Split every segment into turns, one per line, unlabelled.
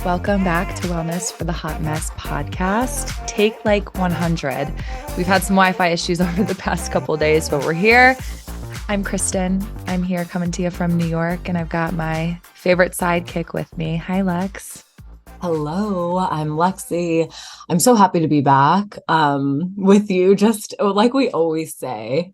Welcome back to Wellness for the Hot Mess podcast. Take like 100. We've had some Wi-Fi issues over the past couple of days, but we're here. I'm Kristen. I'm here coming to you from New York, and I've got my favorite sidekick with me. Hi, Lex.
Hello, I'm Lexi. I'm so happy to be back with you. Just like we always say,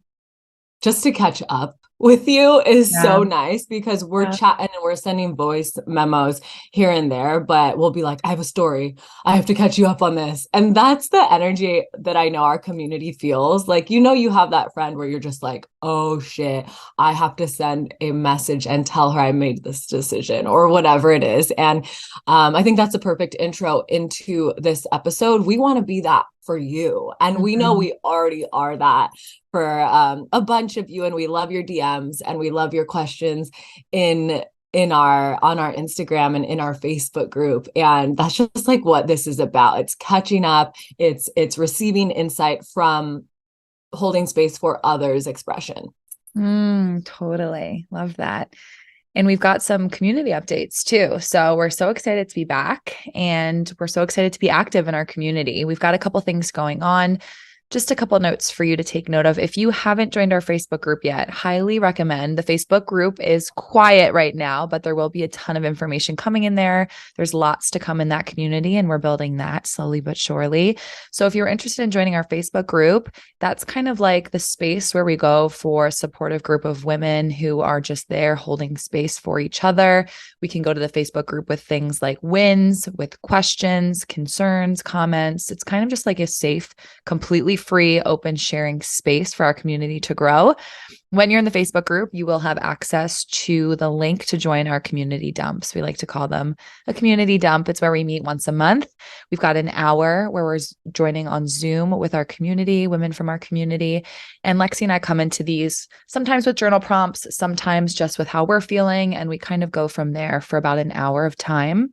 just to catch up with you is so nice because we're chatting and we're sending voice memos here and there, but we'll be like, I have a story. I have to catch you up on this. And that's the energy that I know our community feels. Like, you have that friend where you're just like, oh shit, I have to send a message and tell her I made this decision or whatever it is. And I think that's a perfect intro into this episode. We want to be that for you. And we know we already are that for a bunch of you, and we love your DMs and we love your questions on our Instagram and in our Facebook group. And that's just like what this is about. It's catching up. It's receiving insight from holding space for others' expression.
Totally. Love that. And we've got some community updates too. So we're so excited to be back, and we're so excited to be active in our community. We've got a couple things going on. Just a couple notes for you to take note of. If you haven't joined our Facebook group yet, highly recommend. The Facebook group is quiet right now, but there will be a ton of information coming in there. There's lots to come in that community, and we're building that slowly but surely. So if you're interested in joining our Facebook group, that's kind of like the space where we go for a supportive group of women who are just there holding space for each other. We can go to the Facebook group with things like wins, with questions, concerns, comments. It's kind of just like a safe, completely free, open sharing space for our community to grow. When you're in the Facebook group, you will have access to the link to join our community dumps. We like to call them a community dump. It's where we meet once a month. We've got an hour where we're joining on Zoom with our community, women from our community. And Lexi and I come into these sometimes with journal prompts, sometimes just with how we're feeling. And we kind of go from there for about an hour of time.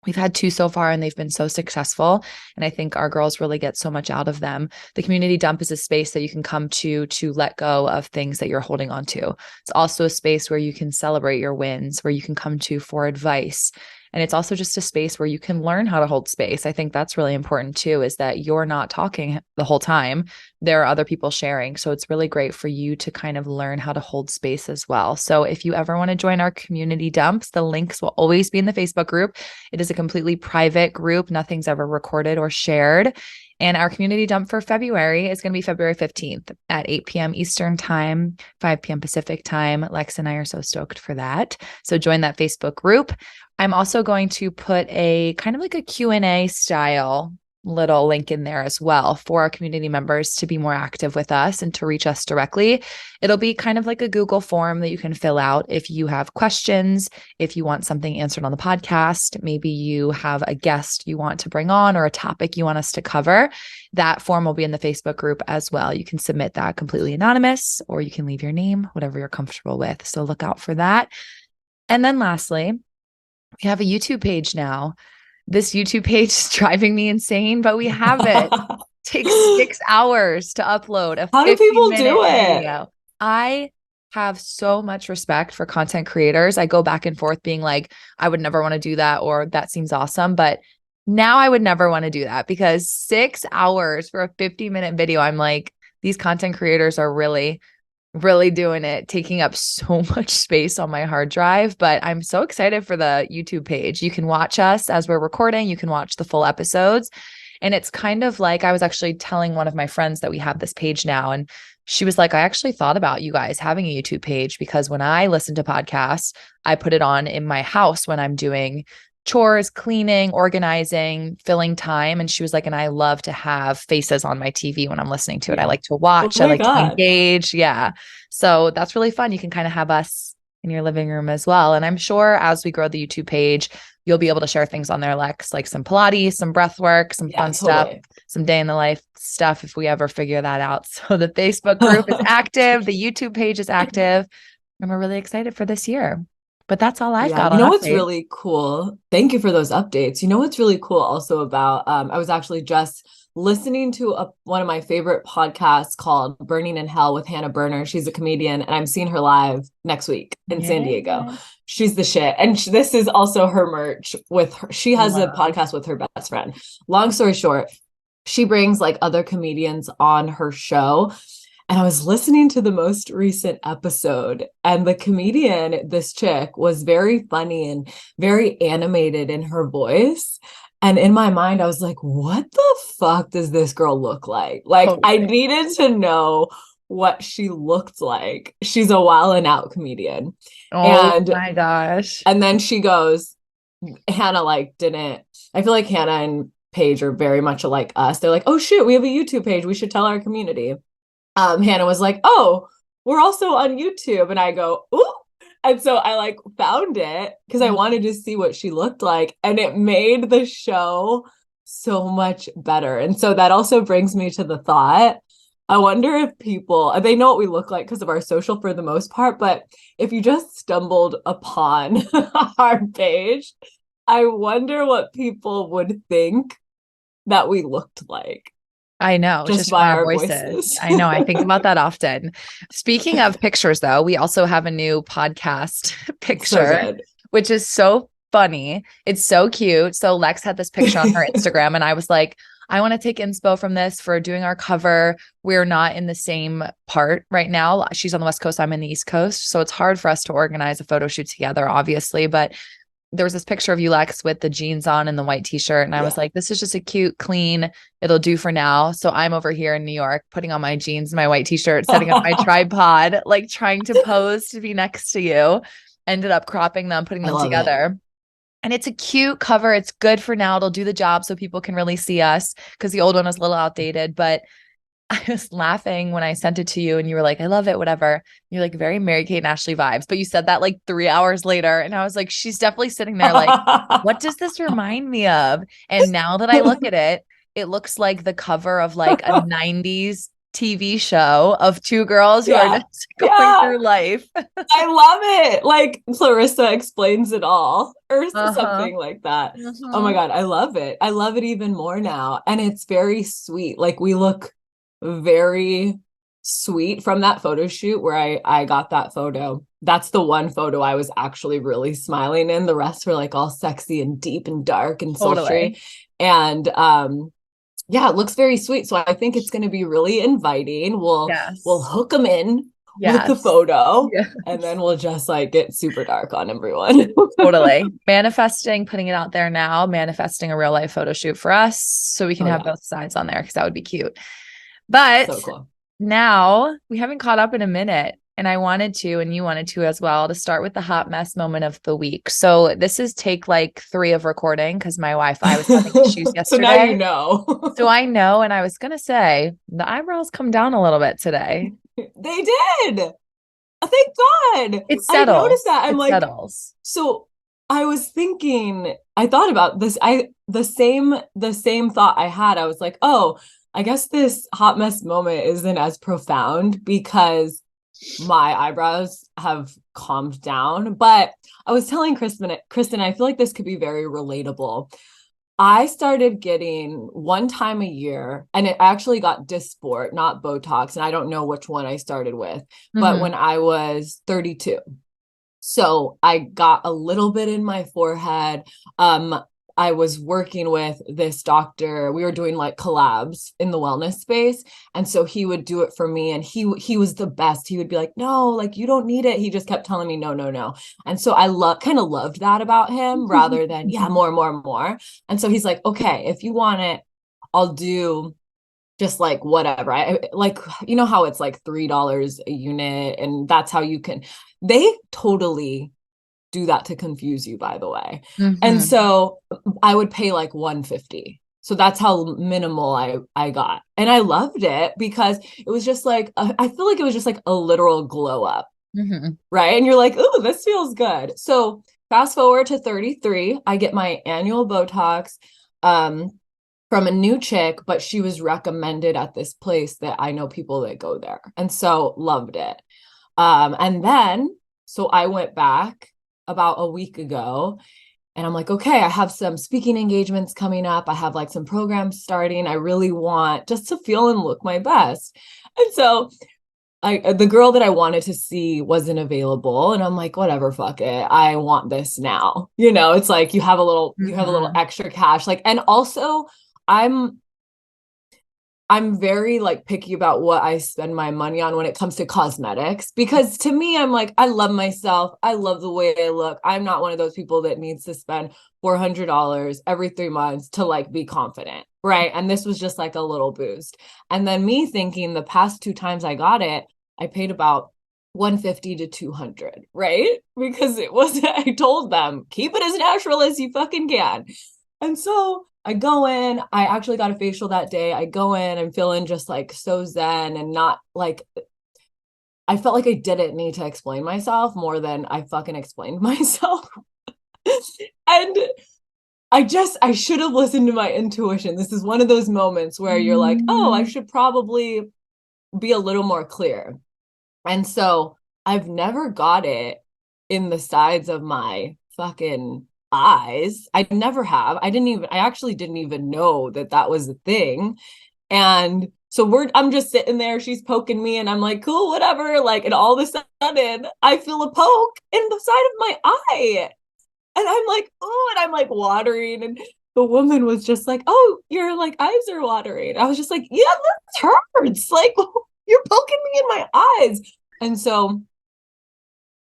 We've had 2 so far, and they've been so successful. And I think our girls really get so much out of them. The community dump is a space that you can come to let go of things that you're holding on to. It's also a space where you can celebrate your wins, where you can come to for advice. And it's also just a space where you can learn how to hold space. I think that's really important too, is that you're not talking the whole time. There are other people sharing. So it's really great for you to kind of learn how to hold space as well. So if you ever want to join our community dumps, the links will always be in the Facebook group. It is a completely private group. Nothing's ever recorded or shared. And our community dump for February is going to be February 15th at 8 p.m. Eastern time, 5 p.m. Pacific time. Lex and I are so stoked for that. So join that Facebook group. I'm also going to put a kind of like a Q&A style little link in there as well for our community members to be more active with us and to reach us directly. It'll be kind of like a Google form that you can fill out if you have questions, if you want something answered on the podcast, maybe you have a guest you want to bring on or a topic you want us to cover. That form will be in the Facebook group as well. You can submit that completely anonymous, or you can leave your name, whatever you're comfortable with. So look out for that. And then lastly, we have a YouTube page now. This YouTube page is driving me insane, but we have it. It takes 6 hours to upload a 50-minute
How do people do it?
video. I have so much respect for content creators. I go back and forth being like, I would never want to do that, or that seems awesome. But now I would never want to do that, because 6 hours for a 50-minute video, I'm like, these content creators are really doing it, taking up so much space on my hard drive. But I'm so excited for the YouTube page. You can watch us as we're recording. You can watch the full episodes. And it's kind of like, I was actually telling one of my friends that we have this page now, and she was like, I actually thought about you guys having a YouTube page, because when I listen to podcasts, I put it on in my house when I'm doing chores, cleaning, organizing, filling time. And she was like, and I love to have faces on my TV when I'm listening to it. I like to watch, I like to engage. Yeah. So that's really fun. You can kind of have us in your living room as well. And I'm sure as we grow the YouTube page, you'll be able to share things on there, Lex, like some Pilates, some breath work, some fun stuff, some day in the life stuff, if we ever figure that out. So the Facebook group is active, the YouTube page is active, and we're really excited for this year. But that's all I've
Yeah,
got
you
on
know what's
updates.
really cool? Thank you for those updates. You know what's really cool also about I was actually just listening to one of my favorite podcasts called Burning in Hell with Hannah Berner. She's a comedian and I'm seeing her live next week in San Diego.
Yeah.
She's the shit. And this is also her merch with her. She has a
Love.
podcast with her best friend. Long story short, she brings like other comedians on her show. And I was listening to the most recent episode, and the comedian, this chick, was very funny and very animated in her voice. And in my mind, I was like, what the fuck does this girl look like? Like, I
Totally.
needed to know what she looked like. She's a wild and out comedian.
Oh
And
my gosh.
and then she goes, Hannah like didn't I feel like Hannah and Paige are very much like us. They're like, oh shit, we have a YouTube page. We should tell our community. Hannah was like, oh, we're also on YouTube. And I go, ooh. And so I like found it because I wanted to see what she looked like. And it made the show so much better. And so that also brings me to the thought. I wonder if people, they know what we look like because of our social for the most part, but if you just stumbled upon our page, I wonder what people would think that we looked like
I know,
just
just from
by
our
our
voices.
voices.
I know. I think about that often. Speaking of pictures, though, we also have a new podcast
So
picture,
good.
which is so funny. It's so cute. So Lex had this picture on her Instagram, and I was like, I want to take inspo from this for doing our cover. We're not in the same part right now. She's on the West Coast, I'm in the East Coast. So it's hard for us to organize a photo shoot together, obviously. But there was this picture of you, Lex, with the jeans on and the white t-shirt. And I was
Yeah.
like, this is just a cute, clean, it'll do for now. So I'm over here in New York, putting on my jeans, my white t-shirt, setting up my
I
tripod, like trying to pose to be next to you. Ended up cropping them, putting them
love it.
together. And it's a cute cover. It's good for now. It'll do the job so people can really see us because the old one was a little outdated. But I was laughing when I sent it to you and you were like, I love it, whatever. You're like very Mary Kate and Ashley vibes. But you said that like 3 hours later. And I was like, she's definitely sitting there like, what does this remind me of? And now that I look at it, it looks like the cover of like a 90s TV show of two girls who are
Yeah.
just going
Yeah.
through life.
I love it. Like Clarissa explains it all or
Uh-huh.
something like that. Oh my
Mm-hmm.
God. I love it. I love it even more now. And it's very sweet. Like we look very sweet from that photo shoot where I got that photo. That's the one photo I was actually really smiling in. The rest were like all sexy and deep and dark and
Totally.
sultry. And yeah, it looks very sweet. So I think it's going to be really inviting. We'll
Yes.
hook them in with the
Yes.
photo
Yeah.
and then we'll just like get super dark on everyone.
Totally. Manifesting, putting it out there now, manifesting a real life photo shoot for us so we can
Oh
have
yeah.
both sides on there because that would be cute. But
So cool.
now we haven't caught up in a minute. And I wanted to, and you wanted to as well, to start with the hot mess moment of the week. So this is take like 3 of recording because my Wi-Fi was having issues
So now you
yesterday.
know.
So I know, and I was gonna say the eyebrows come down a little bit today.
They did. Thank God.
It
I noticed
settles.
that. I'm
It
like,
settles.
so I was thinking, I thought about this. The same thought I had. I was like, oh, I guess this hot mess moment isn't as profound because my eyebrows have calmed down. But I was telling Kristen, I feel like this could be very relatable. I started getting one time a year, and it actually got Dysport, not Botox. And I don't know which one I started with, but
Hmm.
when I was 32. So I got a little bit in my forehead. I was working with this doctor. We were doing like collabs in the wellness space. And so he would do it for me. And he was the best. He would be like, no, like you don't need it. He just kept telling me, no, no, no. And so I kind of loved that about him rather than, yeah, more, more, more. And so he's like, okay, if you want it, I'll do just like whatever. I like, you know how it's like $3 a unit, and that's how you can, they totally do that to confuse you, by the way. And
Hmm.
so I would pay like 150. So that's how minimal I got. And I loved it because it was just like I feel like it was just like a literal glow up,
Hmm.
right? And you're like, "Ooh, this feels good." So fast forward to 33, I get my annual Botox um from a new chick, but she was recommended at this place that I know people that go there. And so loved it. And then so I went back about a week ago. And I'm like, okay, I have some speaking engagements coming up. I have like some programs starting. I really want just to feel and look my best. And so the girl that I wanted to see wasn't available. And I'm like, whatever, fuck it. I want this now. It's like you have a little
Mhm.
extra cash. Like, and also I'm I'm very like picky about what I spend my money on when it comes to cosmetics, because to me, I'm like, I love myself. I love the way I look. I'm not one of those people that needs to spend $400 every 3 months to like be confident. Right. And this was just like a little boost. And then me thinking the past two times I got it, I paid about 150 to 200, right? Because it was, I told them, keep it as natural as you fucking can. And so I go in, I actually got a facial that day. I go in, I'm feeling just like so zen and not like, I felt like I didn't need to explain myself more than I fucking explained myself. And I should have listened to my intuition. This is one of those moments where you're like, oh, I
Mm.
should probably be a little more clear. And so I've never got it in the sides of my fucking eyes. I never have. I actually didn't even know that that was a thing. And so I'm just sitting there, she's poking me, and I'm like, cool, whatever. Like, and all of a sudden, I feel a poke in the side of my eye. And I'm like, oh, and I'm like watering. And the woman was just like, oh, your like eyes are watering. I was just like, yeah, this hurts. Like, you're poking me in my eyes. And so,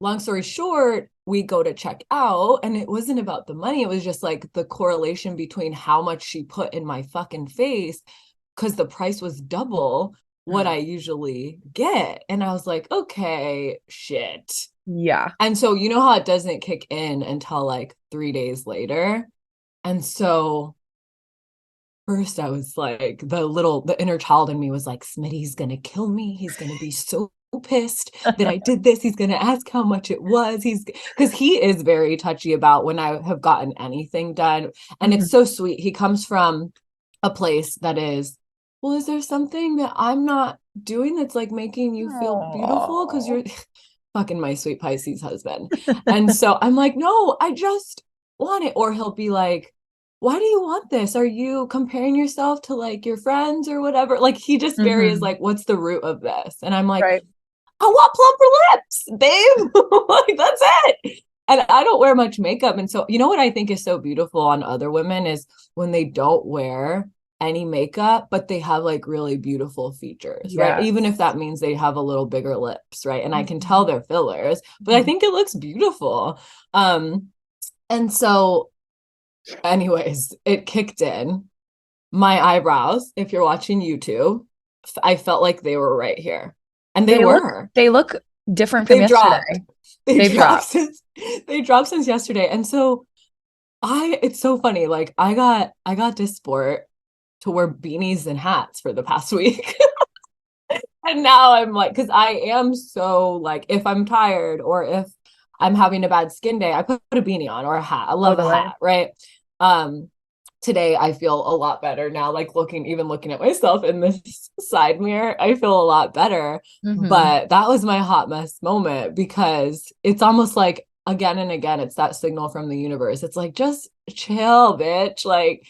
long story short, we go to check out, and it wasn't about the money. It was just like the correlation between how much she put in my fucking face, because the price was double what I usually get. And I was like, okay, shit.
Yeah.
And so, you know how it doesn't kick in until like 3 days later. And so, first I was like, the inner child in me was like, Smitty's gonna kill me. He's gonna be so pissed that I did this. He's gonna ask how much it was. Because he is very touchy about when I have gotten anything done. And it's
Mhm.
so sweet. He comes from a place that is, well, is there something that I'm not doing that's like making you feel beautiful? Because
Oh.
you're fucking my sweet Pisces husband. And so I'm like, no, I just want it. Or he'll be like, why do you want this? Are you comparing yourself to like your friends or whatever? Like, he just very is
Mhm.
like, what's the root of this? And I'm like,
Right.
I want plumper lips, babe. Like, that's it. And I don't wear much makeup. And so, you know what I think is so beautiful on other women is when they don't wear any makeup, but they have like really beautiful features, right? Even if
Yes.
that means they have a little bigger lips, right? And I can tell
Mhm.
they're fillers, but I
Mhm.
think it looks beautiful. Um, and so, anyways, it kicked in. My eyebrows, if you're watching YouTube, I felt like they were right here. And they
They look
were.
they look different from
They've dropped.
yesterday.
They've
They've
dropped
dropped.
since they dropped since yesterday. And so it's so funny. Like, I got to sport to wear beanies and hats for the past week. And now I'm like, because I am so like, if I'm tired or if I'm having a bad skin day, I put a beanie on or a hat. I love a
Totally.
hat, right? Um, Today I feel a lot better now. Like, even looking at myself in this side mirror, I feel a lot better.
Hmm.
But that was my hot mess moment, because it's almost like again and again, it's that signal from the universe. It's like, just chill, bitch. Like,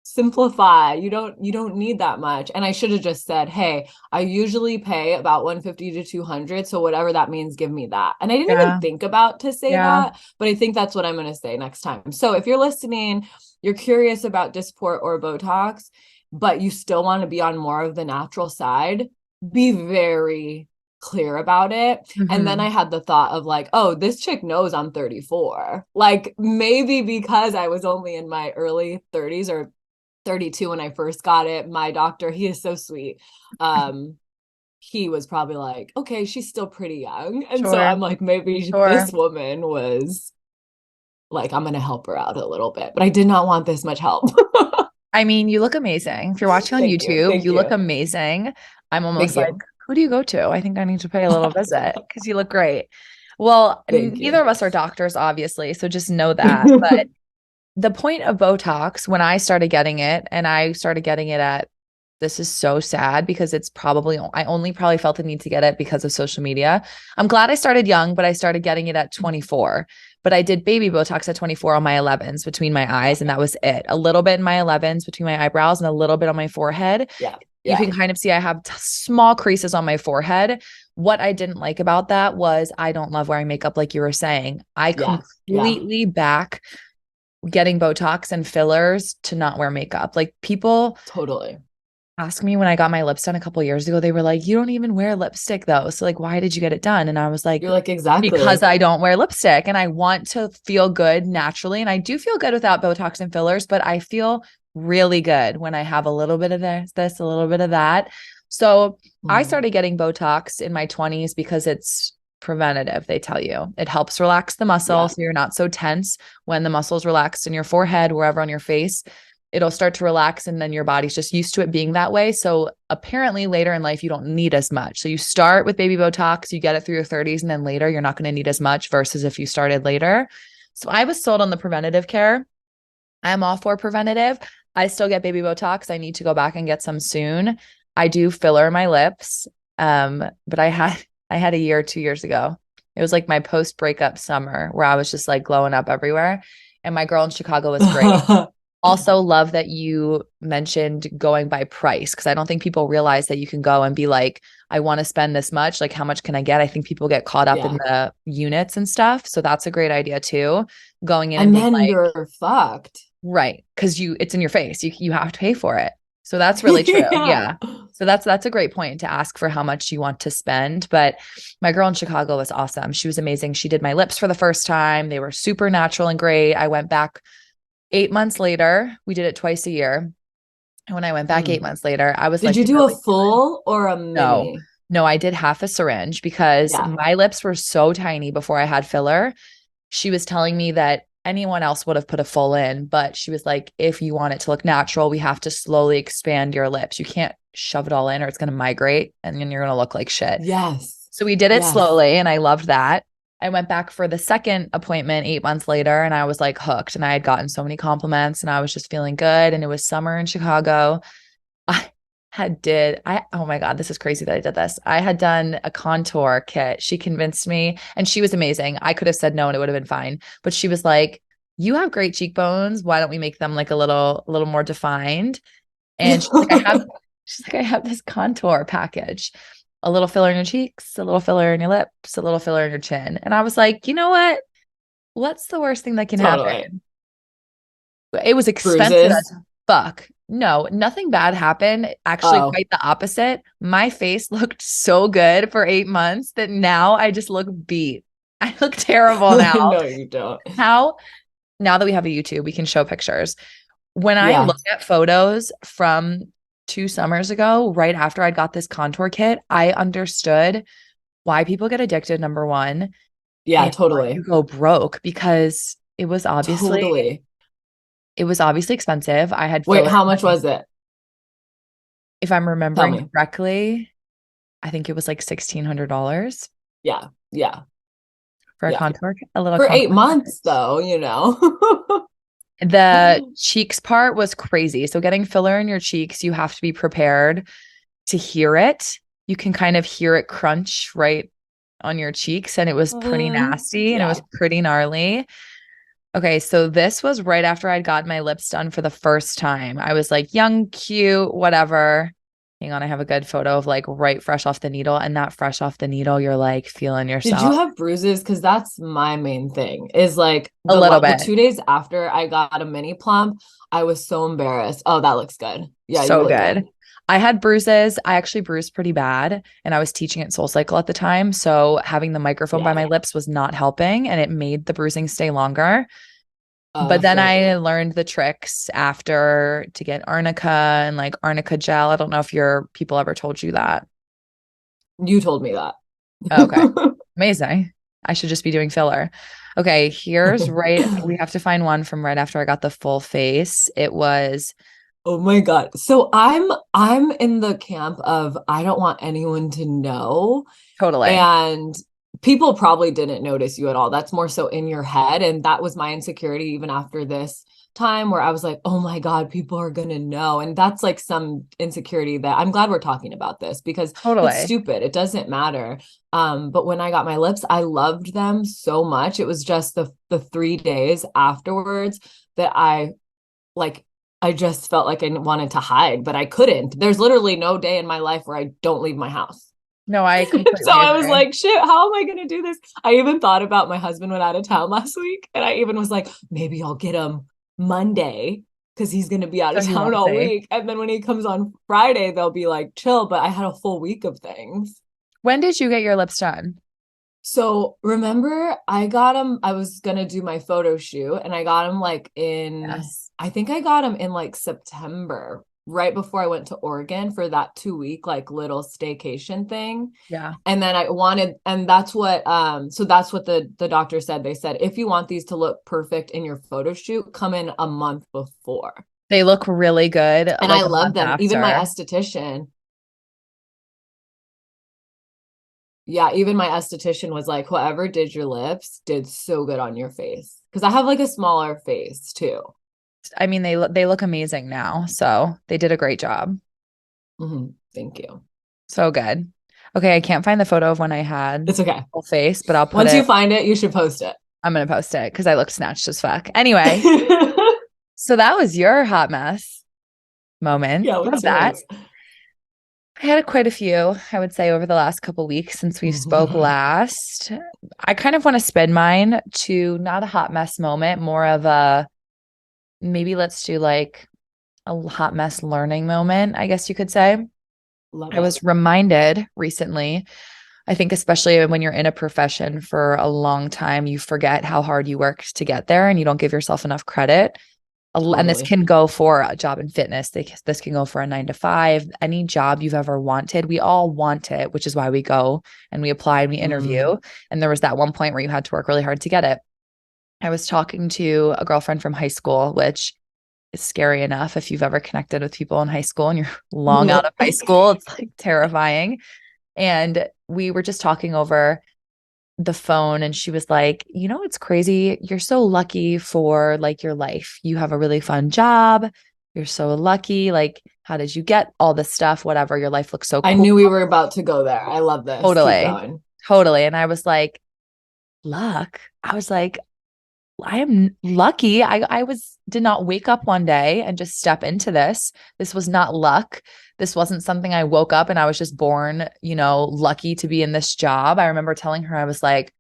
simplify. You don't need that much. And I should have just said, hey, I usually pay about 150 to 200, so whatever that means, give me that. And I didn't even
Yeah.
think about to say
Yeah.
that, but I think that's what I'm going to say next time. So if you're listening, you're curious about Dysport or Botox, but you still want to be on more of the natural side, be very clear about it. And then
Hmm.
I had the thought of like, oh, this chick knows I'm 34. Like, maybe because I was only in my early 30s or 32 when I first got it. My doctor, he is so sweet. He was probably like, okay, she's still pretty young. And so
Sure.
I'm like, maybe
Sure.
this woman was like, I'm going to help her out a little bit. But I did not want this much help.
I mean, you look amazing. If you're watching on
Thank you.
YouTube,
Thank
you look
you.
amazing. I'm
Thank
almost like,
you.
who do you go to? I think I need to pay a little visit because you look great. Well,
Thank
neither
you.
of us are doctors, obviously, so just know that. But the point of Botox, when I started getting it, and I started getting it at, this is so sad because it's probably, I only probably felt the need to get it because of social media. I'm glad I started young, but I started getting it at 24. but I did baby Botox at 24 on my 11s between my
Yeah.
eyes, and that was it. A little bit in my 11s between my eyebrows and a little bit on my forehead.
Yeah.
You
Yeah.
can kind of see I have small creases on my forehead. What I didn't like about that was I don't love wearing makeup, like you were saying. I
Yeah. Yeah.
completely back getting Botox and fillers to not wear makeup. Like people
Totally.
asked me when I got my lips done a couple years ago, they were like, "You don't even wear lipstick though. So like why did you get it done?" And I was like,
You're like,
because
exactly.
I don't wear lipstick and I want to feel good naturally. And I do feel good without Botox and fillers, but I feel really good when I have a little bit of this, a little bit of that. So I
Mm.
started getting Botox in my 20s because it's preventative, they tell you. It helps relax the muscle
Yeah.
so you're not so tense when the muscle's relaxed in your forehead, wherever on your face. It'll start to relax and then your body's just used to it being that way. So apparently later in life, you don't need as much. So you start with baby Botox, you get it through your 30s, and then later you're not going to need as much versus if you started later. So I was sold on the preventative care. I'm all for preventative. I still get baby Botox. I need to go back and get some soon. I do filler my lips. But I had a year, 2 years ago. It was like my post breakup summer where I was just like glowing up everywhere. And my girl in Chicago was great. Also love that you mentioned going by price because I don't think people realize that you can go and be like, I want to spend this much. Like, how much can I get? I think people get caught up in
Yeah.
the units and stuff. So that's a great idea too. Going in and
And
being
then
like,
you're fucked.
right, because it's in your face. You have to pay for it. So that's really true.
Yeah.
Yeah. So that's a great point to ask for how much you want to spend. But my girl in Chicago was awesome. She was amazing. She did my lips for the first time. They were super natural and great. I went back 8 months later. We did it twice a year. And when I went back eight
Mm.
months later, I was
Did
like
you do a
really feeling
full or a
no.
mini?
No, I did half a syringe because
Yeah.
my lips were so tiny before I had filler. She was telling me that anyone else would have put a full in, but she was like, if you want it to look natural, we have to slowly expand your lips. You can't shove it all in or it's going to migrate and then you're going to look like shit.
Yes.
So we did it
Yes.
slowly and I loved that. I went back for the second appointment 8 months later and I was like hooked and I had gotten so many compliments and I was just feeling good. And it was summer in Chicago. I oh my God, this is crazy that I did this. I had done a contour kit. She convinced me and she was amazing. I could have said no and it would have been fine. But she was like, you have great cheekbones. Why don't we make them like a little more defined? And she's like, I have this contour package, a little filler in your cheeks, a little filler in your lips, a little filler in your chin. And I was like, you know what? What's the worst thing that can
Totally.
happen? It was expensive
Bruises.
as fuck. No, nothing bad happened. Actually,
Oh,
quite the opposite. My face looked so good for 8 months that now I just look beat. I look terrible now.
no, you don't.
How, now that we have a YouTube, we can show pictures. When I
Yeah.
look at photos from 2 summers ago, right after I got this contour kit, I understood why people get addicted, number one,
Yeah,
and why you
totally.
go broke because
Totally.
it was obviously expensive. I had
Wait,
filler
how
in
much
my,
was it?
if I'm
Tell
remembering
me.
correctly, I think it was like $1,600
Yeah. Yeah.
for
Yeah.
a little
For eight
contour
months,
package.
though,
The cheeks part was crazy. So getting filler in your cheeks, you have to be prepared to hear it. You can kind of hear it crunch right on your cheeks, and it was pretty nasty and it
Yeah.
was pretty gnarly. Okay, so this was right after I'd gotten my lips done for the first time. I was like young, cute, whatever. Hang on, I have a good photo of like right fresh off the needle. And that fresh off the needle, you're like feeling
Did you
yourself
have bruises? Because that's my main thing. Is like
a
the
little
the
bit.
2 days after I got a mini plump, I was so embarrassed. Oh, that looks good. Yeah, you
So
really
good.
did.
I had bruises. I actually bruised pretty bad, and I was teaching at Soul Cycle at the time. So having the microphone by
Yeah.
my lips was not helping, and it made the bruising stay longer.
Oh
But then
shit.
I learned the tricks after to get arnica and like arnica gel. I don't know if your people ever told you that.
You told me that.
Okay. Amazing. I should just be doing filler. Okay, here's right. We have to find one from right after I got the full face. It was
Oh my God. So I'm in the camp of I don't want anyone to know.
totally.
And people probably didn't notice you at all. That's more so in your head. And that was my insecurity even after this time where I was like, oh my God, people are gonna know. And that's like some insecurity that I'm glad we're talking about this because it's
Totally.
stupid. It doesn't matter. But when I got my lips, I loved them so much. It was just the 3 days afterwards that like I just felt like I wanted to hide, but I couldn't. There's literally no day in my life where I don't leave my house.
No, I
So
completely
I was
agree.
like, shit, how am I going to do this? I even thought about my husband went out of town last week. And I even was like, maybe I'll get him Monday because he's going to be out
So
of
he
town
won't
all
say.
week. And then when he comes on Friday, they'll be like, chill. But I had a full week of things.
When did you get your lips done?
So remember, I got him, I was going to do my photo shoot and I got him like
Yes.
I think I got him in like September, right before I went to Oregon for that 2 week like little staycation thing.
Yeah.
And then I wanted, and that's what so that's what the doctor said. They said if you want these to look perfect in your photo shoot, come in a month before.
They look really good
And
like
I
a
love
month
them. Even my
after.
esthetician, yeah, even my esthetician was like, whoever did your lips did so good on your face. Because I have like a smaller face too.
I mean, they look amazing now. So they did a great job.
Thank you.
So good. Okay, I can't find the photo of when I had
It's okay.
full face, but I'll put
Once you
it.
find it, you should post it.
I'm gonna post it because I look snatched as fuck. Anyway, so that was your hot mess moment.
Yeah,
Love
what's
that.
yours?
I had quite a few, I would say, over the last couple weeks since we spoke last. I kind of want to spin mine to not a hot mess moment, more of a maybe let's do like a hot mess learning moment, I guess you could say.
Love
I
it.
was reminded recently, I think, especially when you're in a profession for a long time, you forget how hard you worked to get there and you don't give yourself enough credit. And this
Totally.
can go for a job in fitness. This can go for a 9 to 5, any job you've ever wanted. We all want it, which is why we go and we apply and we
Mm,
interview. And there was that one point where you had to work really hard to get it. I was talking to a girlfriend from high school, which is scary enough if you've ever connected with people in high school and you're long out of high school. It's like terrifying. And we were just talking over the phone and she was like, you know, it's crazy. You're so lucky for like your life. You have a really fun job. You're so lucky. Like, how did you get all this stuff? Whatever. Your life looks so
I
cool.
knew we were about to go there. I love this. Keep
Totally.
going.
Totally. And I was like, luck. I was like, I am lucky. I did not wake up one day and just step into this. This was not luck. This wasn't something I woke up and I was just born, lucky to be in this job. I remember telling her, I was like,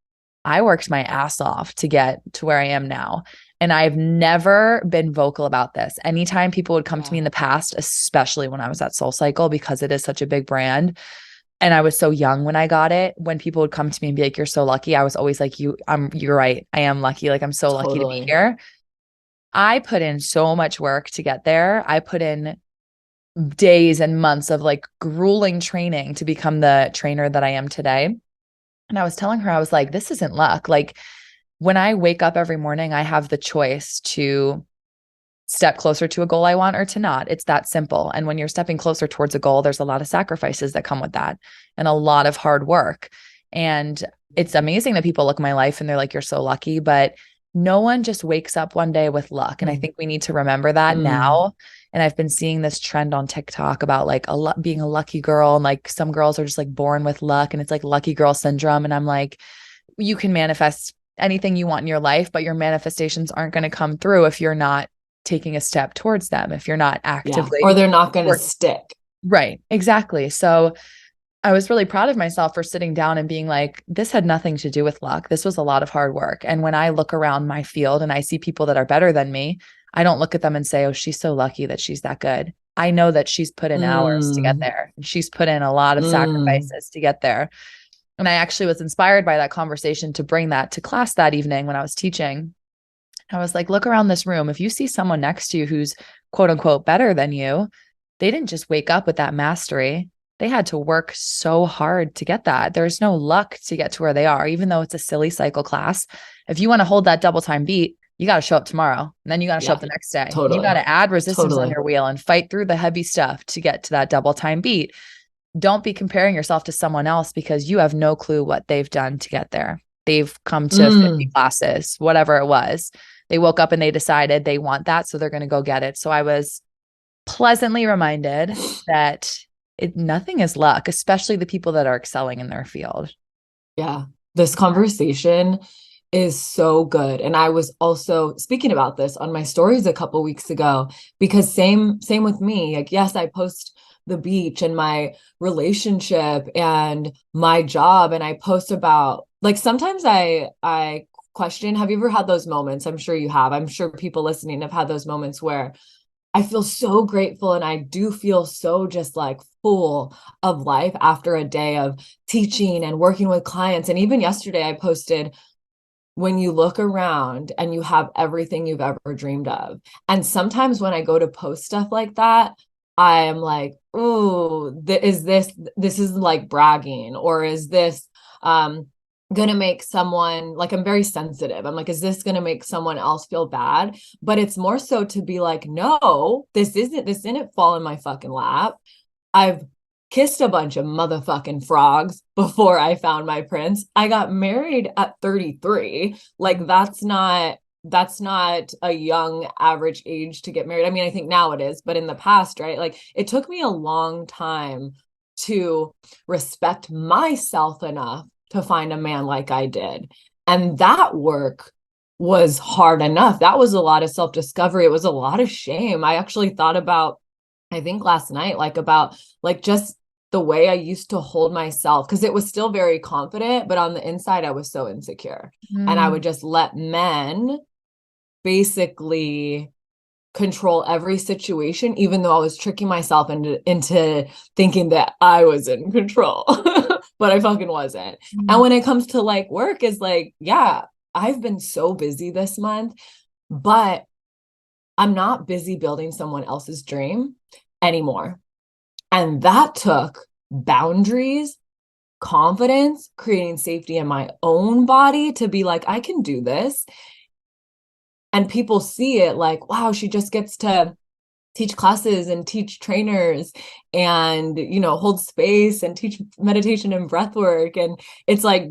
I worked my ass off to get to where I am now. And I've never been vocal about this. Anytime people would come to me in
Yeah.
the past, especially when I was at Soul Cycle, because it is such a big brand, and I was so young when I got it. When people would come to me and be like, "You're so lucky," I was always like, You're right. I am lucky. Like I'm so lucky to be
Totally.
here." I put in so much work to get there. I put in days and months of like grueling training to become the trainer that I am today. And I was telling her, I was like, this isn't luck. Like when I wake up every morning, I have the choice to step closer to a goal I want or to not. It's that simple. And when you're stepping closer towards a goal, there's a lot of sacrifices that come with that and a lot of hard work. And it's amazing that people look at my life and they're like, you're so lucky, but no one just wakes up one day with luck. And I
Mm,
think we need to remember that
mm.
now. And I've been seeing this trend on TikTok about like being a lucky girl. And like some girls are just like born with luck and it's like lucky girl syndrome. And I'm like, you can manifest anything you want in your life, but your manifestations aren't going to come through if you're not taking a step towards them, if you're not
Yeah. Or
actively
they're not going to
working.
stick.
Right. Exactly. So I was really proud of myself for sitting down and being like, this had nothing to do with luck. This was a lot of hard work. And when I look around my field and I see people that are better than me, I don't look at them and say, oh, she's so lucky that she's that good. I know that she's put in hours to get
Mm,
there. She's put in a lot of
mm.
sacrifices to get there. And I actually was inspired by that conversation to bring that to class that evening when I was teaching. I was like, look around this room. If you see someone next to you who's quote unquote better than you, they didn't just wake up with that mastery. They had to work so hard to get that. There's no luck to get to where they are, even though it's a silly cycle class. If you want to hold that double time beat, you got to show up tomorrow and then you got to show
Yeah.
up the next day. You got
Totally.
to add resistance on
Totally.
your wheel and fight through the heavy stuff to get to that double time beat. Don't be comparing yourself to someone else because you have no clue what they've done to get there. They've come to 50
Mm.
classes, whatever it was. they woke up and they decided they want that. So they're going to go get it. So I was pleasantly reminded that nothing is luck, especially the people that are excelling in their field.
Yeah. This conversation is so good. And I was also speaking about this on my stories a couple weeks ago, because same with me. Like, yes, I post the beach and my relationship and my job, and I post about, like, sometimes I question, have you ever had those moments? I'm sure you have. I'm sure people listening have had those moments where I feel so grateful, and I do feel so just like full of life after a day of teaching and working with clients. And even yesterday I posted, when you look around and you have everything you've ever dreamed of. And sometimes when I go to post stuff like that, I am like, oh, this is like bragging, or is this gonna make someone, like, I'm very sensitive. I'm like, is this gonna make someone else feel bad? But it's more so to be like, no, this didn't fall in my fucking lap. I've kissed a bunch of motherfucking frogs before I found my prince. I got married at 33. Like, that's not a young average age to get married. I mean, I think now it is, but in the past, right? Like, it took me a long time to respect myself enough to find a man like I did. And that work was hard enough. That was a lot of self-discovery. It was a lot of shame. I actually thought about, I think last night, like, about like just the way I used to hold myself, because it was still very confident, but on the inside I was so insecure. And I would
Mm.
just let men basically control every situation, even though I was tricking myself into thinking that I was in control. But I fucking wasn't. And
Mm.
when it comes to like work, is like, yeah, I've been so busy this month, but I'm not busy building someone else's dream anymore. And that took boundaries, confidence, creating safety in my own body to be like, I can do this. And people see it like, wow, she just gets to teach classes and teach trainers and, hold space and teach meditation and breath work. And it's like,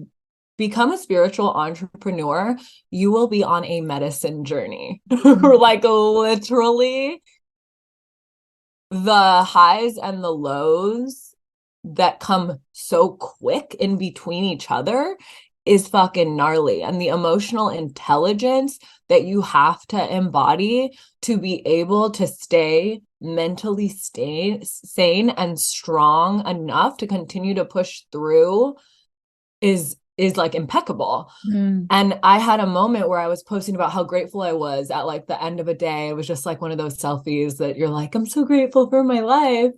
become a spiritual entrepreneur, you will be on a medicine journey.
Mm.
Like, literally, the highs and the lows that come so quick in between each other is fucking gnarly. And the emotional intelligence that you have to embody to be able to stay mentally sane and strong enough to continue to push through is like impeccable.
Mm.
And I had a moment where I was posting about how grateful I was at like the end of a day. It was just like one of those selfies that you're like, I'm so grateful for my life.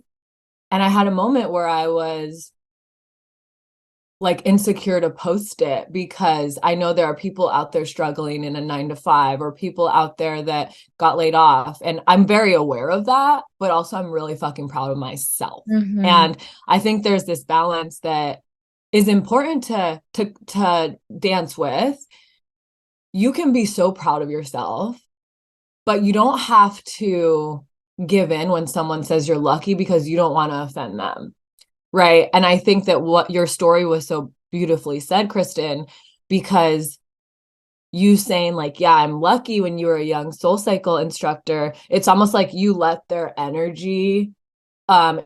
And I had a moment where I was like insecure to post it, because I know there are people out there struggling in a 9 to 5, or people out there that got laid off. And I'm very aware of that, but also I'm really fucking proud of myself.
Mhm.
And I think there's this balance that is important to dance with. You can be so proud of yourself, but you don't have to give in when someone says you're lucky because you don't want to offend them. Right. And I think that what your story was so beautifully said, Kristen, because you saying like, yeah, I'm lucky, when you were a young soul cycle instructor, it's almost like you let their energy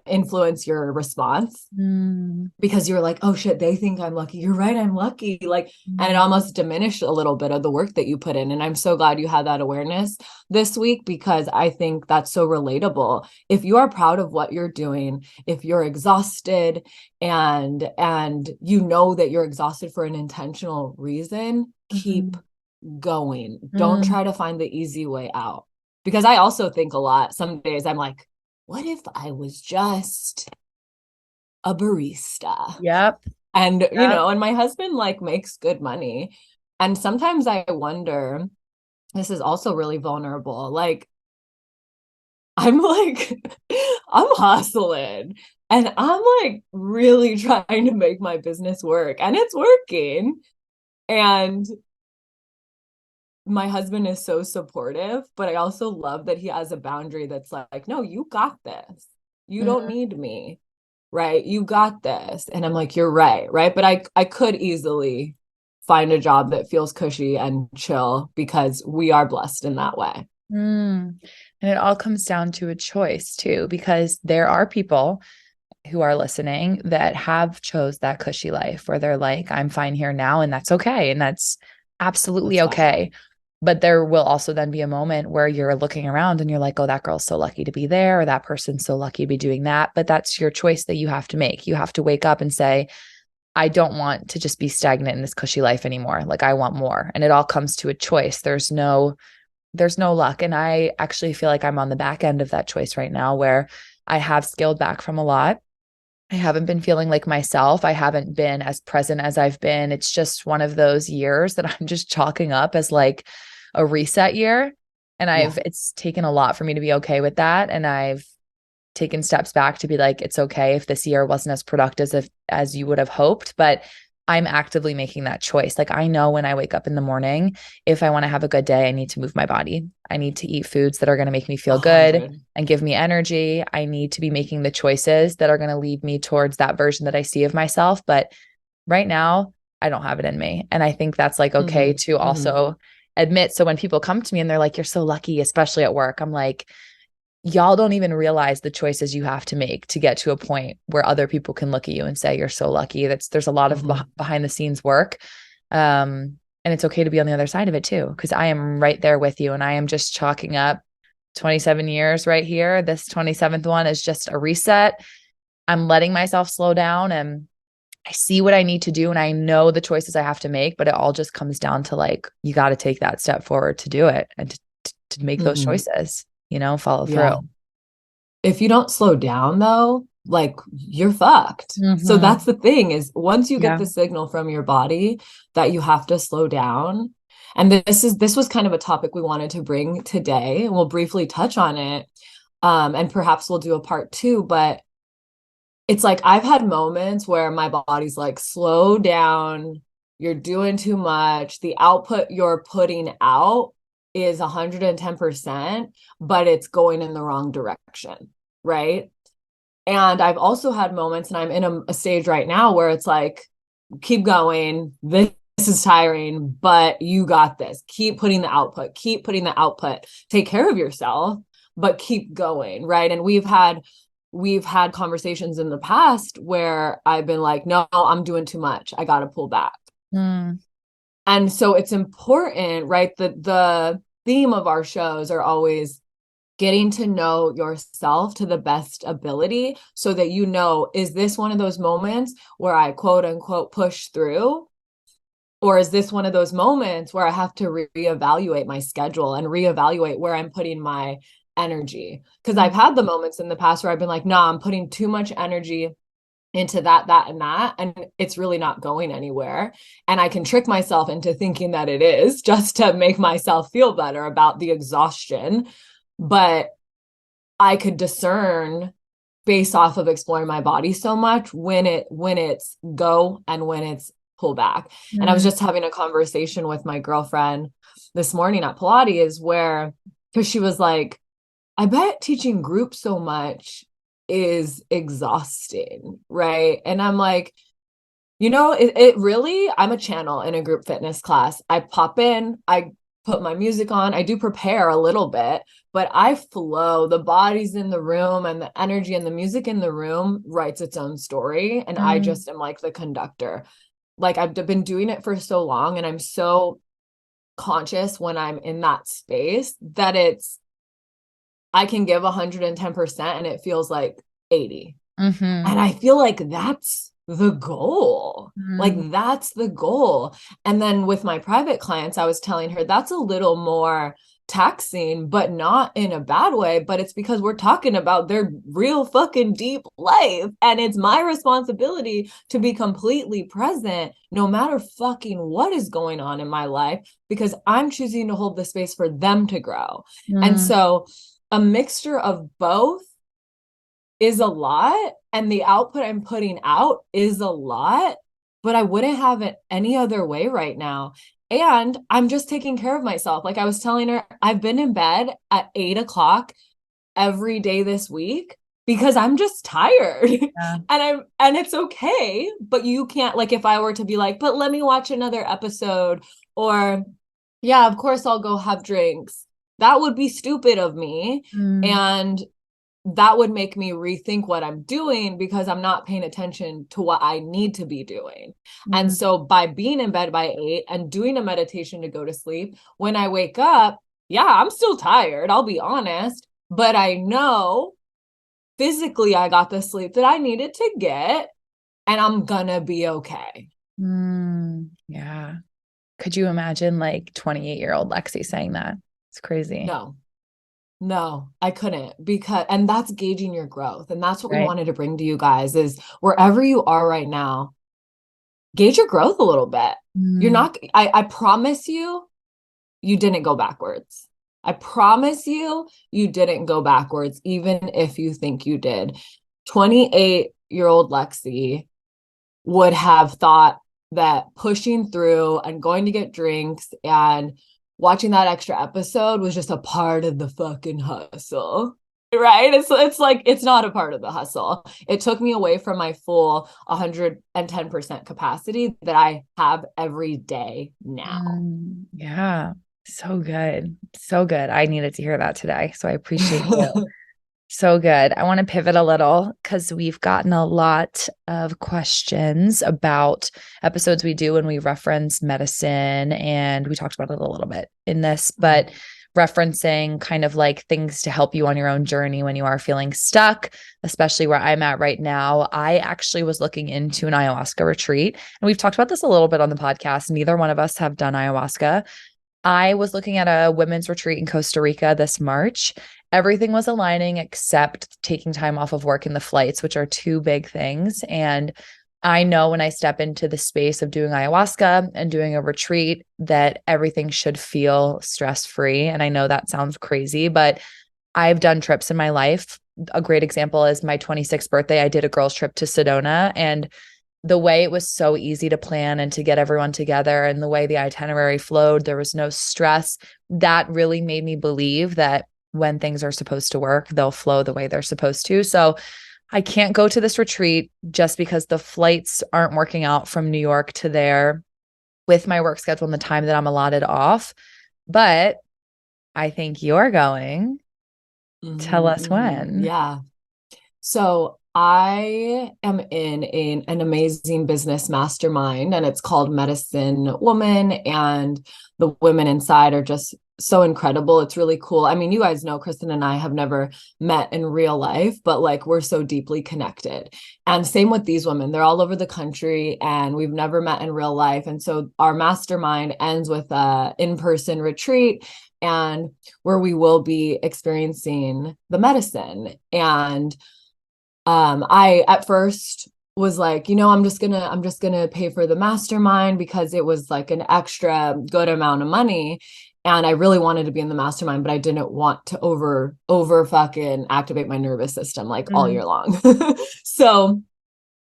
influence your response,
Mm.
because you were like, oh shit, they think I'm lucky. You're right, I'm lucky. Like, and it
Mm.
almost diminished a little bit of the work that you put in. And I'm so glad you had that awareness this week, because I think that's so relatable. If you are proud of what you're doing, if you're exhausted, and you know that you're exhausted for an intentional reason, keep
Mhm.
going. Don't
Mm.
try to find the easy way out. Because I also think a lot. Some days I'm like, what if I was just a barista?
Yep.
And
Yep.
and my husband like makes good money. And sometimes I wonder, this is also really vulnerable, like, I'm like, I'm hustling, and I'm like really trying to make my business work, and it's working. And my husband is so supportive, but I also love that he has a boundary that's like, no, you got this. You don't
Mm.
need me, right? You got this. And I'm like, you're right, right? But I could easily find a job that feels cushy and chill because we are blessed in that way.
Mm. And it all comes down to a choice too, because there are people who are listening that have chose that cushy life where they're like, I'm fine here now, and that's okay. And that's absolutely
That's fine.
okay. But there will also then be a moment where you're looking around and you're like, oh, that girl's so lucky to be there, or that person's so lucky to be doing that. But that's your choice that you have to make. You have to wake up and say, I don't want to just be stagnant in this cushy life anymore. Like I want more. And it all comes to a choice. There's no luck. And I actually feel like I'm on the back end of that choice right now where I have scaled back from a lot. I haven't been feeling like myself. I haven't been as present as I've been. It's just one of those years that I'm just chalking up as like a reset year. And
Yeah.
it's taken a lot for me to be okay with that. And I've taken steps back to be like, it's okay if this year wasn't as productive as you would have hoped, but I'm actively making that choice. Like I know when I wake up in the morning, if I want to have a good day, I need to move my body. I need to eat foods that are going to make me
A
feel good
hundred.
and give me energy. I need to be making the choices that are going to lead me towards that version that I see of myself. But right now, I don't have it in me. And I think that's like okay
Mm-hmm.
to
Mm-hmm.
also admit. So when people come to me and they're like, you're so lucky, especially at work, I'm like, y'all don't even realize the choices you have to make to get to a point where other people can look at you and say you're so lucky. There's a lot of
Mm-hmm.
behind the scenes work. And it's okay to be on the other side of it too, because I am right there with you. And I am just chalking up 27 years right here. This 27th one is just a reset. I'm letting myself slow down and I see what I need to do and I know the choices I have to make, but it all just comes down to like, you got to take that step forward to do it and to make those
Mm-hmm.
choices, follow through.
Yeah. If you don't slow down though, like you're fucked. So
Mm-hmm.
that's the thing is once you get
Yeah.
the signal from your body that you have to slow down, and this was kind of a topic we wanted to bring today, and we'll briefly touch on it. And perhaps we'll do a part two, but it's like I've had moments where my body's like, slow down, you're doing too much. The output you're putting out is 110%, but it's going in the wrong direction, right? And I've also had moments, and I'm in a stage right now where it's like, keep going. This is tiring, but you got this. Keep putting the output, keep putting the output. Take care of yourself, but keep going, right? And we've had conversations in the past where I've been like, no, I'm doing too much. I got to pull back.
Mm.
And so it's important, right? The theme of our shows are always getting to know yourself to the best ability so that you know, is this one of those moments where I quote unquote push through? Or is this one of those moments where I have to reevaluate my schedule and reevaluate where I'm putting my energy? Because I've
Mm.
had the moments in the past where I've been like, nah, I'm putting too much energy into that, and that, and it's really not going anywhere. And I can trick myself into thinking that it is just to make myself feel better about the exhaustion. But I could discern based off of exploring my body so much when it's go and when it's pull back. And I was
Mm.
just having a conversation with my girlfriend this morning at Pilates where because she was like, I bet teaching groups so much is exhausting, right? And I'm like, it really, I'm a channel in a group fitness class. I pop in, I put my music on, I do prepare a little bit, but I flow. The body's in the room and the energy and the music in the room writes its own story. And I
Mm.
just am like the conductor. Like I've been doing it for so long and I'm so conscious when I'm in that space that I can give 110% and it feels like 80.
Mm-hmm.
And I feel like that's the goal. Like
Mm.
that's the goal. And then with my private clients, I was telling her that's a little more taxing, but not in a bad way. But it's because we're talking about their real fucking deep life. And it's my responsibility to be completely present no matter fucking what is going on in my life, because I'm choosing to hold the space for them to grow. And
Mm.
so a mixture of both is a lot and the output I'm putting out is a lot, but I wouldn't have it any other way right now. And I'm just taking care of myself. Like I was telling her, I've been in bed at 8 o'clock every day this week because I'm just tired.
Yeah.
And it's okay, but you can't, like, if I were to be like, but let me watch another episode, or yeah, of course I'll go have drinks. That would be stupid of me.
Mm,
And that would make me rethink what I'm doing because I'm not paying attention to what I need to be doing. And
mm,
so by being in bed by 8 and doing a meditation to go to sleep, when I wake up, yeah, I'm still tired, I'll be honest, but I know physically I got the sleep that I needed to get, and I'm gonna be okay.
yeah. Could you imagine like 28-year-old Lexi saying that? It's crazy,
No, no, I couldn't, because, and that's gauging your growth. And that's what we
right?
wanted to bring to you guys is wherever you are right now, gauge your growth a little bit. You're
Mm,
not, I promise you, you didn't go backwards. I promise you didn't go backwards, even if you think you did. 28-year-old Lexi would have thought that pushing through and going to get drinks and watching that extra episode was just a part of the fucking hustle. Right? It's like it's not a part of the hustle. It took me away from my full 110% capacity that I have every day now.
yeah. So good. So good. I needed to hear that today. So I appreciate you. So good. I want to pivot a little because we've gotten a lot of questions about episodes we do when we reference medicine. And we talked about it a little bit in this, but referencing kind of like things to help you on your own journey when you are feeling stuck, especially where I'm at right now. I actually was looking into an ayahuasca retreat. And we've talked about this a little bit on the podcast. Neither one of us have done ayahuasca. I was looking at a women's retreat in Costa Rica this March. Everything was aligning except taking time off of work and the flights, which are two big things. And I know when I step into the space of doing ayahuasca and doing a retreat that everything should feel stress free. And I know that sounds crazy, but I've done trips in my life. A great example is my 26th birthday. I did a girls' trip to Sedona, and the way it was so easy to plan and to get everyone together and the way the itinerary flowed, there was no stress. That really made me believe that when things are supposed to work, they'll flow the way they're supposed to. So I can't go to this retreat just because the flights aren't working out from New York to there with my work schedule and the time that I'm allotted off. But I think you're going. Tell us when.
Yeah. So I am in an amazing business mastermind, and it's called Medicine Woman, and the women inside are just so incredible. It's really cool. I mean, you guys know Kristen and I have never met in real life, but like we're so deeply connected. And same with these women. They're all over the country and we've never met in real life. And so our mastermind ends with a in-person retreat, and where we will be experiencing the medicine. And I at first was like, I'm just gonna pay for the mastermind because it was like an extra good amount of money, and I really wanted to be in the mastermind, but I didn't want to over fucking activate my nervous system like all
Mm,
year long. So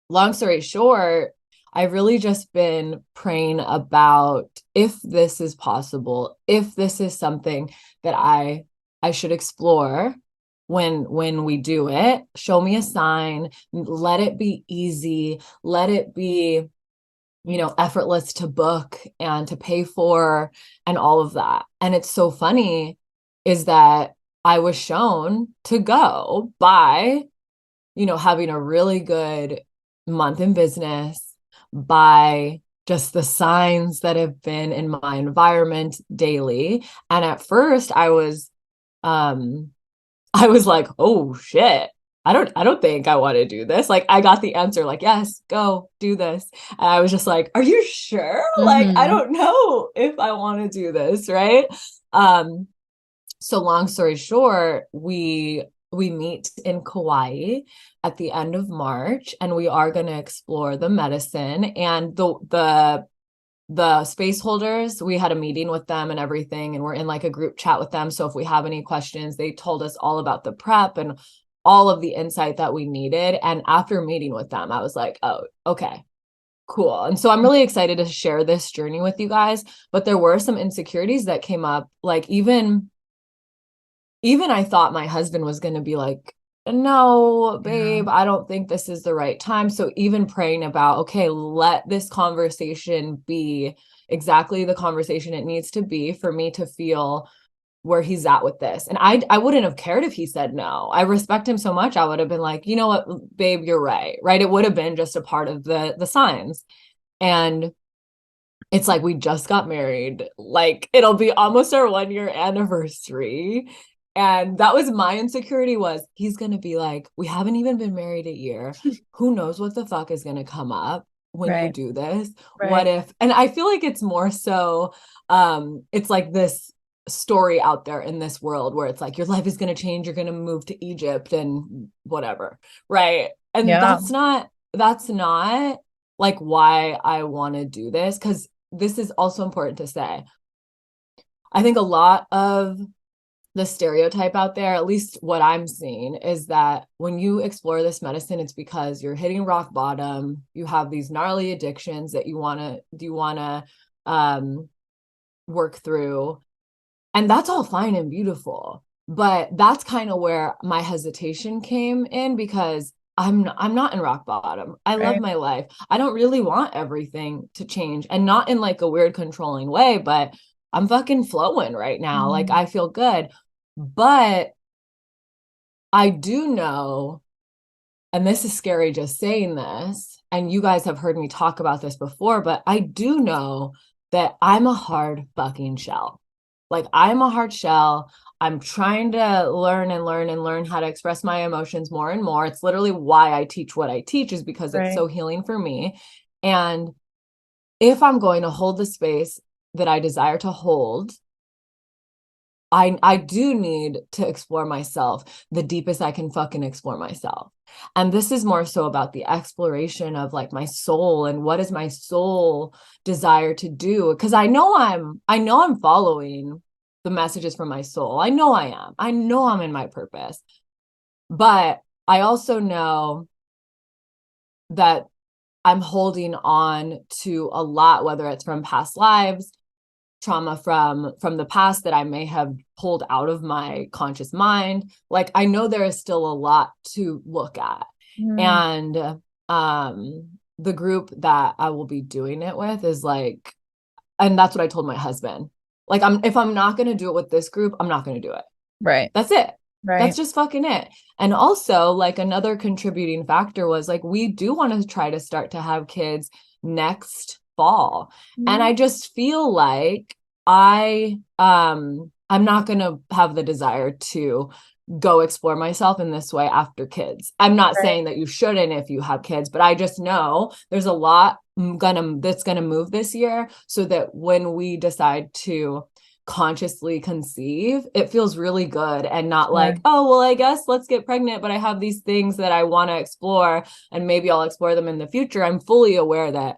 long story short, I've really just been praying about if this is possible, if this is something that I should explore when we do it. Show me a sign, let it be easy, let it be, effortless to book and to pay for and all of that. And it's so funny is that I was shown to go by, having a really good month in business, by just the signs that have been in my environment daily. And at first um I was like, oh shit. I don't think I want to do this. Like I got the answer like, yes, go do this. And I was just like, are you sure? Like I
mhm.
don't know if I want to do this, right? Um so long story short, we meet in Kauai at the end of March, and we are going to explore the medicine and the space holders. We had a meeting with them and everything, and we're in like a group chat with them. So if we have any questions, they told us all about the prep and all of the insight that we needed. And after meeting with them, I was like, oh, okay, cool. And so I'm really excited to share this journey with you guys. But there were some insecurities that came up. Like even I thought my husband was going to be like, no,
Yeah.
babe, I don't think this is the right time. So even praying about, okay, let this conversation be exactly the conversation it needs to be for me to feel where he's at with this. And I wouldn't have cared if he said no. I respect him so much. I would have been like, you know what, babe, you're right. Right. It would have been just a part of the signs. And it's like we just got married. Like it'll be almost our 1 year anniversary. And that was my insecurity was he's gonna be like, we haven't even been married a year. Who knows what the fuck is gonna come up when you
Right.
do this? What
Right.
if, and I feel like it's more so it's like this story out there in this world where it's like your life is gonna change, you're gonna move to Egypt and whatever. Right. And
Yeah.
that's not like why I want to do this. Cause this is also important to say. I think a lot of the stereotype out there, at least what I'm seeing, is that when you explore this medicine, it's because you're hitting rock bottom. You have these gnarly addictions that you wanna work through, and that's all fine and beautiful. But that's kind of where my hesitation came in because I'm not in rock bottom. I love
Right.
my life. I don't really want everything to change and not in like a weird controlling way, but I'm fucking flowing right now. Like
Mhm.
I feel good. But I do know, and this is scary just saying this, and you guys have heard me talk about this before, but I do know that I'm a hard fucking shell. Like I'm a hard shell. I'm trying to learn and learn and learn how to express my emotions more and more. It's literally why I teach what I teach is because it's
Right.
so healing for me. And if I'm going to hold the space that I desire to hold, I do need to explore myself the deepest I can fucking explore myself. And this is more so about the exploration of like my soul and what is my soul desire to do because I know I'm following the messages from my soul. I know I am. I know I'm in my purpose. But I also know that I'm holding on to a lot whether it's from past lives, trauma from the past that I may have pulled out of my conscious mind. Like I know there is still a lot to look at.
Mm.
And the group that I will be doing it with is like, and that's what I told my husband. Like if I'm not going to do it with this group, I'm not going to do it.
Right.
That's it. That's
Right.
just fucking it. And also, like, another contributing factor was like, we do want to try to start to have kids next fall. And I
Mm.
just feel like I'm not gonna have the desire to go explore myself in this way after kids. I'm not
Right.
saying that you shouldn't if you have kids, but I just know there's a lot gonna that's gonna move this year so that when we decide to consciously conceive, it feels really good and not
Sure.
like, oh, well, I guess let's get pregnant, but I have these things that I want to explore and maybe I'll explore them in the future. I'm fully aware that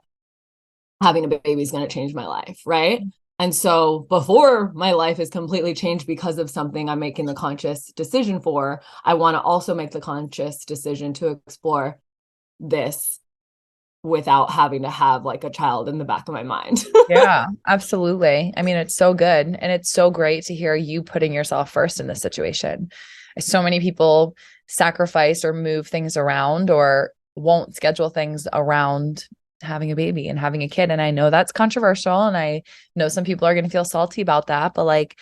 having a baby is going to change my life, right? And so before my life is completely changed because of something I'm making the conscious decision for, I want to also make the conscious decision to explore this without having to have like a child in the back of my mind.
Yeah, absolutely. I mean, it's so good. And it's so great to hear you putting yourself first in this situation. So many people sacrifice or move things around or won't schedule things around having a baby and having a kid. And I know that's controversial. And I know some people are going to feel salty about that, but like,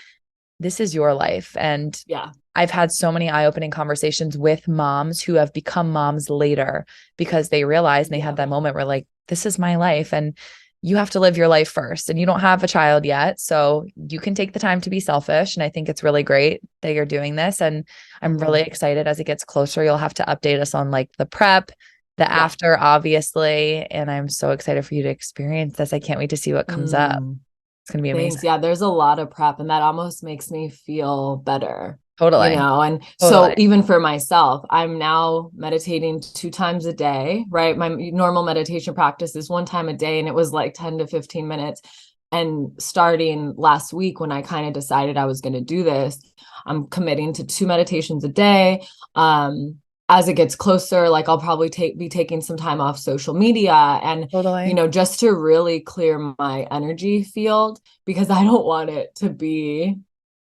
this is your life. And
Yeah.
I've had so many eye-opening conversations with moms who have become moms later because they realized and they had
Yeah.
that moment where like, this is my life and you have to live your life first and you don't have a child yet. So you can take the time to be selfish. And I think it's really great that you're doing this. And I'm really
Mm-hmm.
excited as it gets closer. You'll have to update us on like the prep, the
Yeah.
after, obviously. And I'm so excited for you to experience this. I can't wait to see what comes up.
Mm.
It's going to be amazing.
Thanks. Yeah, there's a lot of prep, and that almost makes me feel better,
Totally.
And so,
Totally.
even for myself, I'm now meditating 2 times a day, right? My normal meditation practice is 1 time a day, and it was like 10 to 15 minutes. And starting last week, when I kind of decided I was going to do this, I'm committing to 2 meditations a day. As it gets closer, like I'll probably be taking some time off social media and
Totally.
just to really clear my energy field because I don't want it to be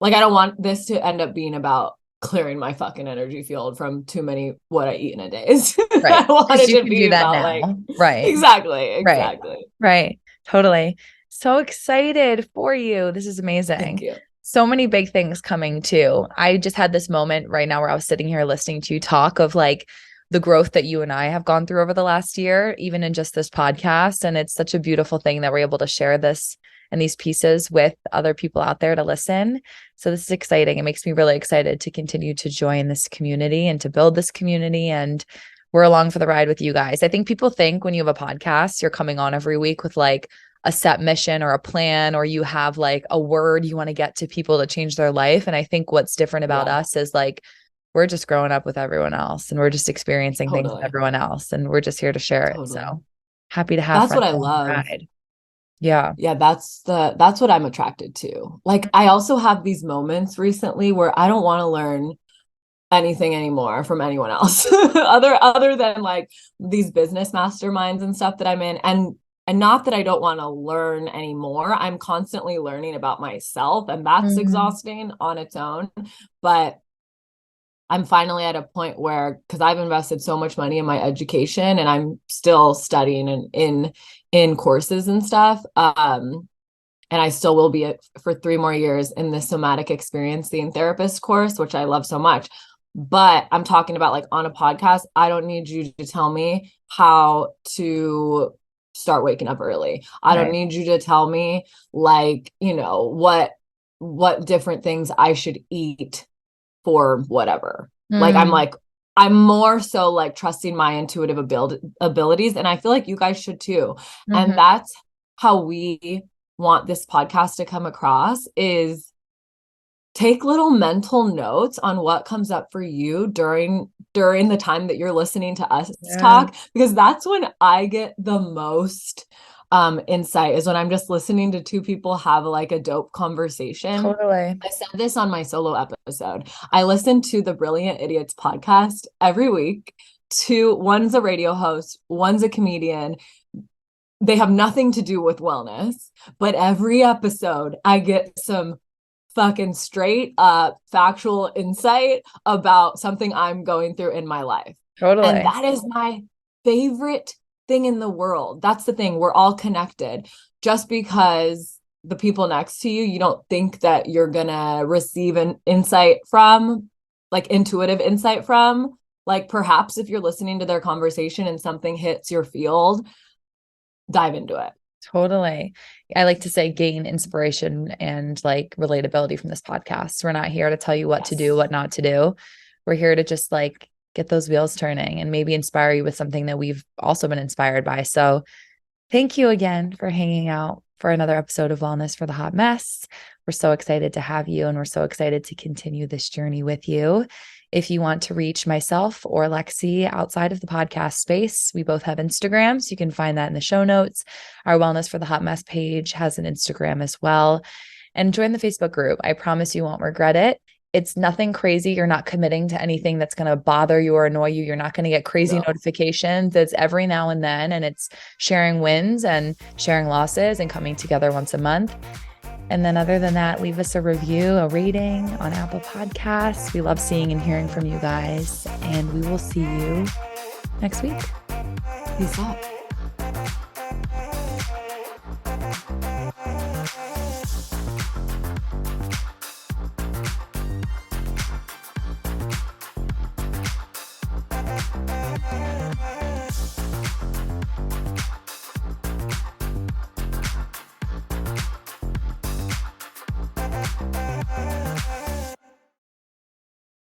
like I don't want this to end up being about clearing my fucking energy field from too many what I eat in a day. I
Right. Because
wanted
you
to
can do
be
that
about like,
now. Right.
exactly,
Right.
exactly.
Right. Totally. So excited for you. This is
Thank
amazing.
you.
So many big things coming too. I just had this moment right now where I was sitting here listening to you talk of like the growth that you and I have gone through over the last year, even in just this podcast. And it's such a beautiful thing that we're able to share this and these pieces with other people out there to listen. So this is exciting. It makes me really excited to continue to join this community and to build this community. And we're along for the ride with you guys. I think people think when you have a podcast, you're coming on every week with like a set mission or a plan, or you have like a word you want to get to people to change their life. And I think what's different about
Yeah,
us is like, we're just growing up with everyone else and we're just experiencing things with
totally.
everyone else. And we're just here to share it.
Totally.
So happy to have
That's what
friends
I
on the
love.
ride. Yeah.
Yeah, that's what I'm attracted to. Like I also have these moments recently where I don't want to learn anything anymore from anyone else other than like these business masterminds and stuff that I'm in. And not that I don't want to learn anymore. I'm constantly learning about myself, and that's
Mm-hmm.
exhausting on its own. But I'm finally at a point where, because I've invested so much money in my education and I'm still studying in courses and stuff. And I still will be for 3 more years in the somatic experiencing therapist course, which I love so much. But I'm talking about like on a podcast, I don't need you to tell me how to start waking up early. I don't
Right.
need you to tell me like, what different things I should eat for whatever. Like
Mm-hmm.
I'm more so like trusting my intuitive abilities, and I feel like you guys should too. And that's how we want this podcast to come across, is take little mental notes on what comes up for you during the time that you're listening to us
Yeah.
talk, because that's when I get the most insight, is when I'm just listening to two people have like a dope conversation.
Totally.
I said this on my solo episode. I listen to the Brilliant Idiots podcast every week. One's a radio host, one's a comedian. They have nothing to do with wellness, but every episode I get some fucking straight up factual insight about something I'm going through in my life. And
Totally.
that is my favorite thing in the world. That's the thing. We're all connected. Just because the people next to you, you don't think that you're going to receive an insight from, like intuitive insight from, like perhaps if you're listening to their conversation and something hits your field, dive into it.
Totally. I like to say gain inspiration and like relatability from this podcast. We're not here to tell you what to do,
Yes.
what not to do. We're here to just like get those wheels turning and maybe inspire you with something that we've also been inspired by. So thank you again for hanging out for another episode of Wellness for the Hot Mess. We're so excited to have you, and we're so excited to continue this journey with you. If you want to reach myself or Lexi outside of the podcast space, we both have Instagrams. You can find that in the show notes. Our Wellness for the Hot Mess page has an Instagram as well. And join the Facebook group. I promise you won't regret it. It's nothing crazy. You're not committing to anything that's going to bother you or annoy you. You're not going to get crazy
No.
notifications. It's every now and then, and it's sharing wins and sharing losses and coming together once a month. And then, other than that, leave us a review, a rating on Apple Podcasts. We love seeing and hearing from you guys, and we will see you next week.
Peace out.